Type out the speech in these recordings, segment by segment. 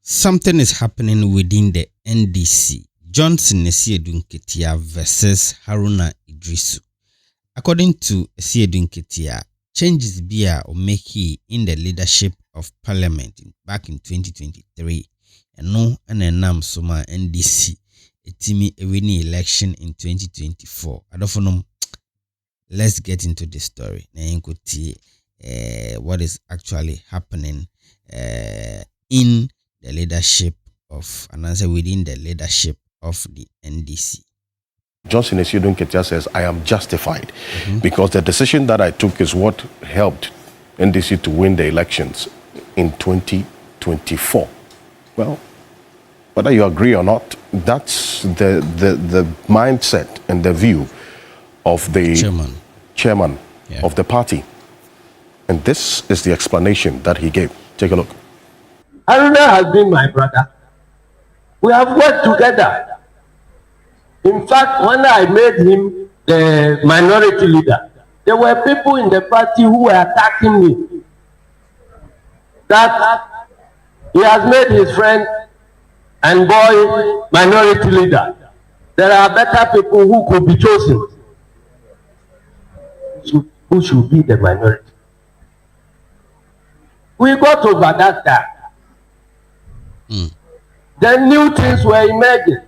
Something is happening within the NDC. Asiedu Nketsia versus Haruna Iddrisu. According to Asiedu Nketsia, changes or make in the leadership of parliament back in 2023. And no nam soma NDC etimi winning election in 2024. I don't know. Let's get into the story. What is actually happening in the leadership of, and answer within the leadership of the NDC. Asiedu Nketsia says, I am justified because the decision that I took is what helped NDC to win the elections in 2024. Well, whether you agree or not, that's the mindset and the view of the chairman of the party. And this is the explanation that he gave. Take a look. Haruna has been my brother. We have worked together. In fact, when I made him the minority leader, there were people in the party who were attacking me. That he has made his friend and boy minority leader. There are better people who could be chosen. So who should be the minority? We got over that time. Then new things were emerging.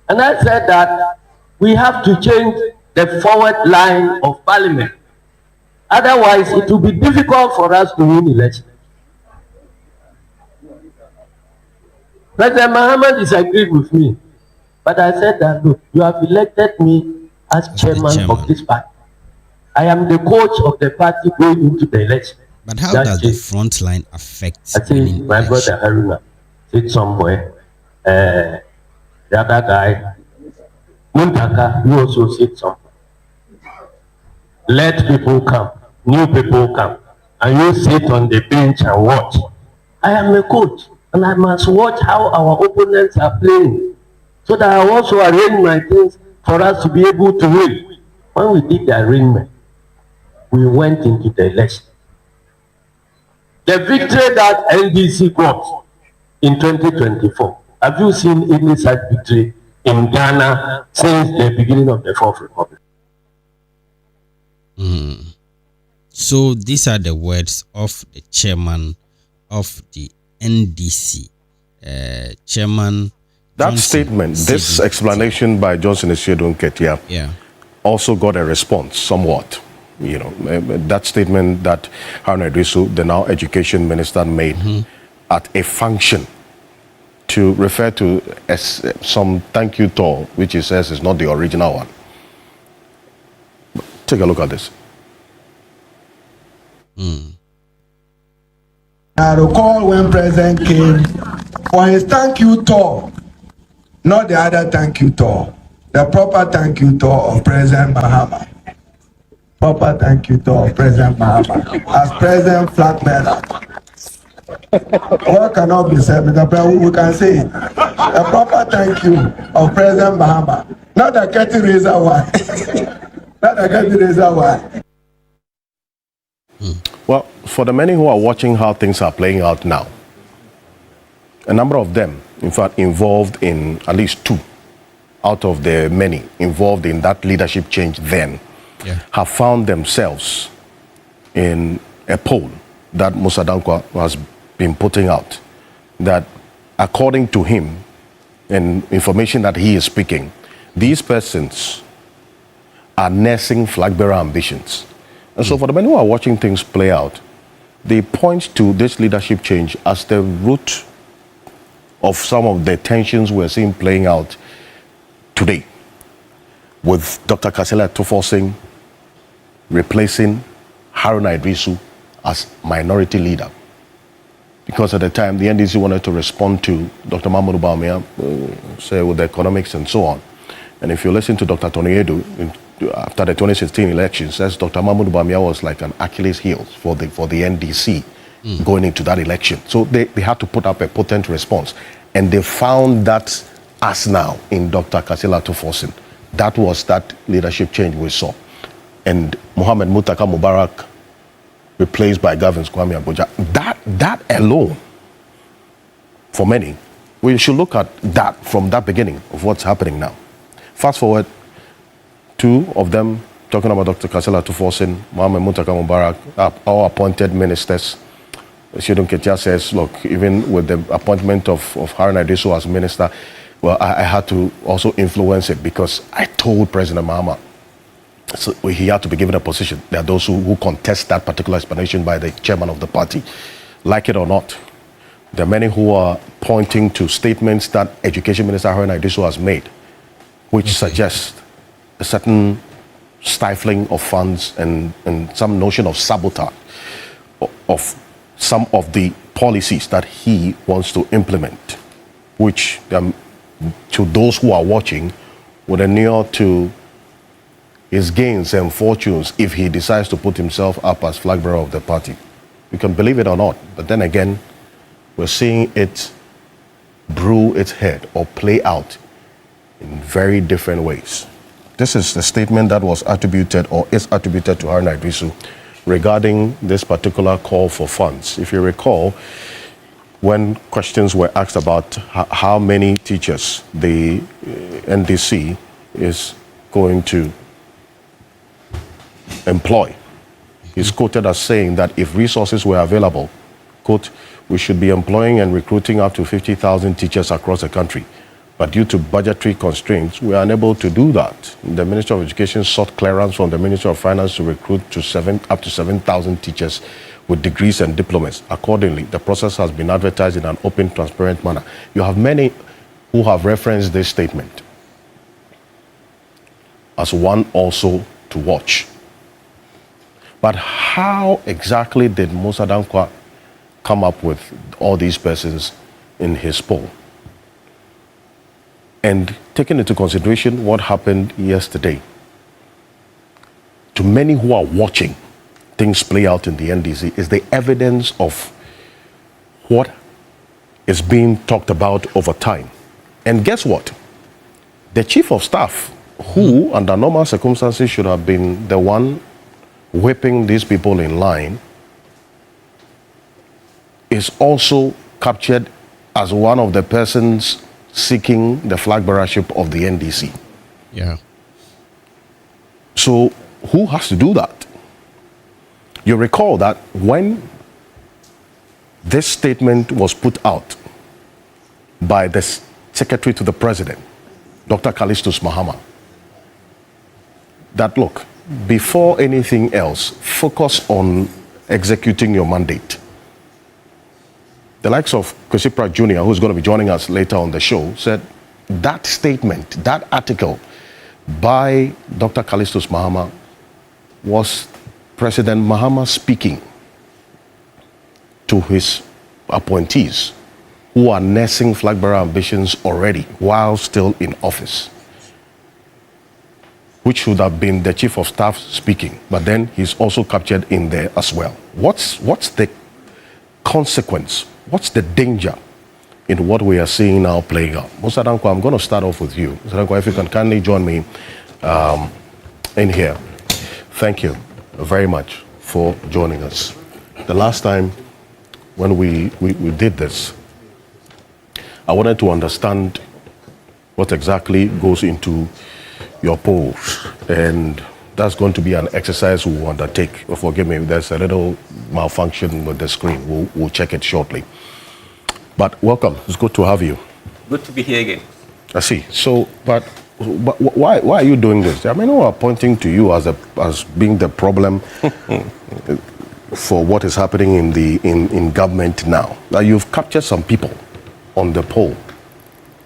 And I said that we have to change the forward line of parliament. Otherwise, it will be difficult for us to win elections. President Muhammad disagreed with me. But I said that, look, you have elected me as chairman of this party. I am the coach of the party going into the election. But how does the front line affect? I think my brother Haruna sit somewhere. The other guy, Muntaka, you also sit somewhere. Let people come, new people come, and you sit on the bench and watch. I am a coach, and I must watch how our opponents are playing, so that I also arrange my things for us to be able to win. When we did the arrangement, we went into the election. The victory that NDC got in 2024, have you seen any such victory in Ghana since the beginning of the Fourth Republic? So these are the words of the chairman of the NDC. Chairman. That statement, this explanation by Asiedu Nketsia also got a response somewhat. You know, that statement that Haruna Iddrisu, the now education minister, made at a function to refer to as some thank you tour, which he says is not the original one. Take a look at this. I recall when President came for his thank you tour, not the other thank you tour, the proper thank you tour of President Mahama. Proper thank you to President Mahama as President Flag Bearer. What cannot be said, because we can say it. A proper thank you of President Mahama, not the Ketty Razor one. Not the Ketty Razor one. Well, for the many who are watching how things are playing out now, a number of them, in fact, involved in at least two out of the many involved in that leadership change then, have found themselves in a poll that Musa Dankwa has been putting out, that according to him and information that he is speaking, these persons are nursing flag bearer ambitions. And so for the men who are watching things play out, they point to this leadership change as the root of some of the tensions we're seeing playing out today, with Dr. Kasela Tuforcing replacing Haruna Iddrisu as minority leader. Because at the time, the NDC wanted to respond to Dr. Mahmoud Bawumia, say with the economics and so on. And if you listen to Dr. Trendingghcelebs after the 2016 elections, says Dr. Mahmoud Bawumia was like an Achilles heel for the NDC going into that election. So they had to put up a potent response. And they found that as now in Dr. Kasela Tuforcing. That was that leadership change we saw. And Mohamed Muntaka Mubarak replaced by Gavin Kwame Abuja. That alone for many, we should look at that from that beginning of what's happening now. Fast forward, two of them talking about Dr. Kasela Tuforsin, Mohamed Muntaka Mubarak, our appointed ministers. Asiedu Nketsia says, look, even with the appointment of Haruna Iddrisu as minister, well, I had to also influence it because I told President Mahama, so he had to be given a position. There are those who contest that particular explanation by the chairman of the party. Like it or not, there are many who are pointing to statements that Education Minister Haruna Iddrisu has made, which suggest a certain stifling of funds and some notion of sabotage of some of the policies that he wants to implement, which to those who are watching would inure to his gains and fortunes if he decides to put himself up as flag bearer of the party. You can believe it or not, but then again, we're seeing it brew its head or play out in very different ways. This is the statement that was attributed or is attributed to Haruna Iddrisu regarding this particular call for funds. If you recall, when questions were asked about how many teachers the NDC is going to employ, he's quoted as saying that if resources were available, quote, we should be employing and recruiting up to 50,000 teachers across the country. But due to budgetary constraints, we are unable to do that. The Ministry of Education sought clearance from the Ministry of Finance to recruit up to 7,000 teachers with degrees and diplomas. Accordingly, the process has been advertised in an open, transparent manner. You have many who have referenced this statement as one also to watch. But how exactly did Musa Dankwa come up with all these persons in his poll? And taking into consideration what happened yesterday, to many who are watching things play out in the NDC, is the evidence of what is being talked about over time. And guess what? The chief of staff, who under normal circumstances should have been the one whipping these people in line, is also captured as one of the persons seeking the flag bearership of the NDC. Yeah. So who has to do that? You recall that when this statement was put out by the secretary to the president, Dr. Callistus Mahama, that look, before anything else, focus on executing your mandate. The likes of Kwesipra Jr., who's going to be joining us later on the show, said that statement, that article by Dr. Callistus Mahama was President Mahama speaking to his appointees who are nursing flag bearer ambitions already while still in office, which should have been the chief of staff speaking, but then he's also captured in there as well. What's the consequence? What's the danger in what we are seeing now playing out? Musa Dankwa, I'm going to start off with you. Musa Dankwa, if you can kindly join me in here. Thank you very much for joining us. The last time when we did this, I wanted to understand what exactly goes into your polls, and that's going to be an exercise we'll undertake. Forgive me, there's a little malfunction with the screen. We'll check it shortly. But welcome, it's good to have you. Good to be here again. I see. So, but why are you doing this? I mean, we are pointing to you as being the problem for what is happening in government now. Now, you've captured some people on the poll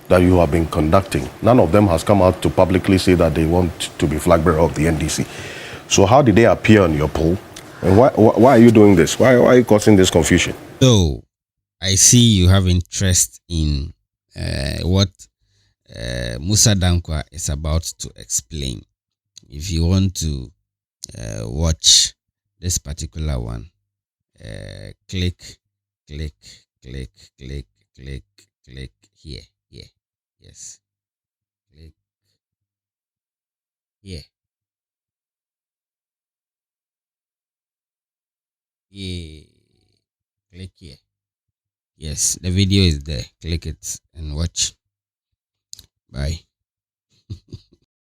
that you have been conducting. None of them has come out to publicly say that they want to be flag bearer of the NDC. So how did they appear on your poll? And why are you doing this? Why are you causing this confusion? So, I see you have interest in what Musa Dankwa is about to explain. If you want to watch this particular one, click here. Yes. Click here. Yeah. Click here. Yes, the video is there. Click it and watch. Bye.